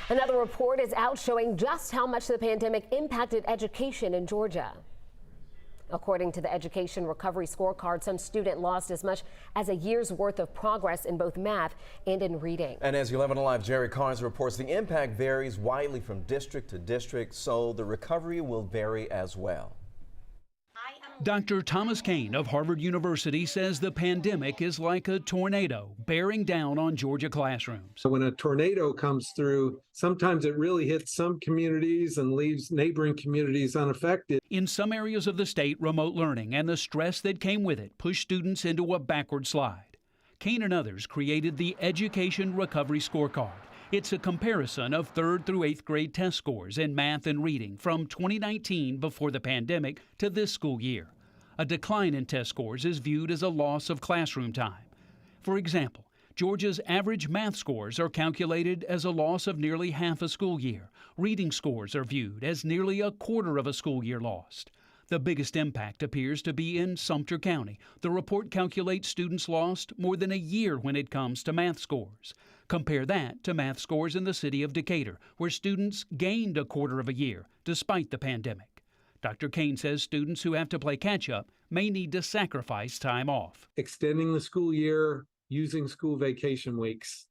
Another report is out showing just how much the pandemic impacted education in Georgia. According to the Education Recovery Scorecard, some students lost as much as a year's worth of progress in both math and in reading. And as 11 Alive Jerry Carnes reports, the impact varies widely from district to district, so the recovery will vary as well. Dr. Thomas Kane of Harvard University says the pandemic is like a tornado bearing down on Georgia classrooms. So when a tornado comes through, sometimes it really hits some communities and leaves neighboring communities unaffected. In some areas of the state, remote learning and the stress that came with it pushed students into a backward slide. Kane and others created the Education Recovery Scorecard. It's a comparison of 3rd through 8th grade test scores in math and reading from 2019 before the pandemic to this school year. A decline in test scores is viewed as a loss of classroom time. For example, Georgia's average math scores are calculated as a loss of nearly half a school year. Reading scores are viewed as nearly a quarter of a school year lost. The biggest impact appears to be in Sumter County. The report calculates students lost more than a year when it comes to math scores. Compare that to math scores in the city of Decatur, where students gained a quarter of a year despite the pandemic. Dr. Kane says students who have to play catch-up may need to sacrifice time off. Extending the school year, using school vacation weeks,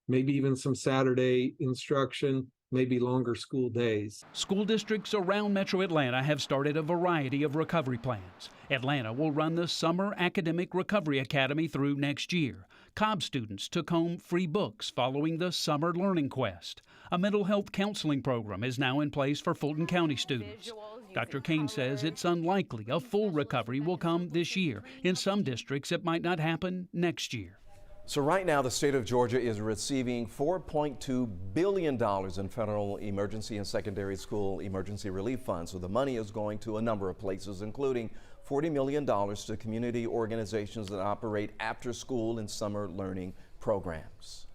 maybe even some Saturday instruction, maybe longer school days. School districts around Metro Atlanta have started a variety of recovery plans. Atlanta will run the Summer Academic Recovery Academy through next year. Cobb students took home free books following the Summer Learning Quest. A mental health counseling program is now in place for Fulton County students. Dr. Kane says it's unlikely a full recovery will come this year. In some districts, it might not happen next year. So right now, the state of Georgia is receiving $4.2 billion in federal emergency and secondary school emergency relief funds. So the money is going to a number of places, including $40 million to community organizations that operate after school and summer learning programs.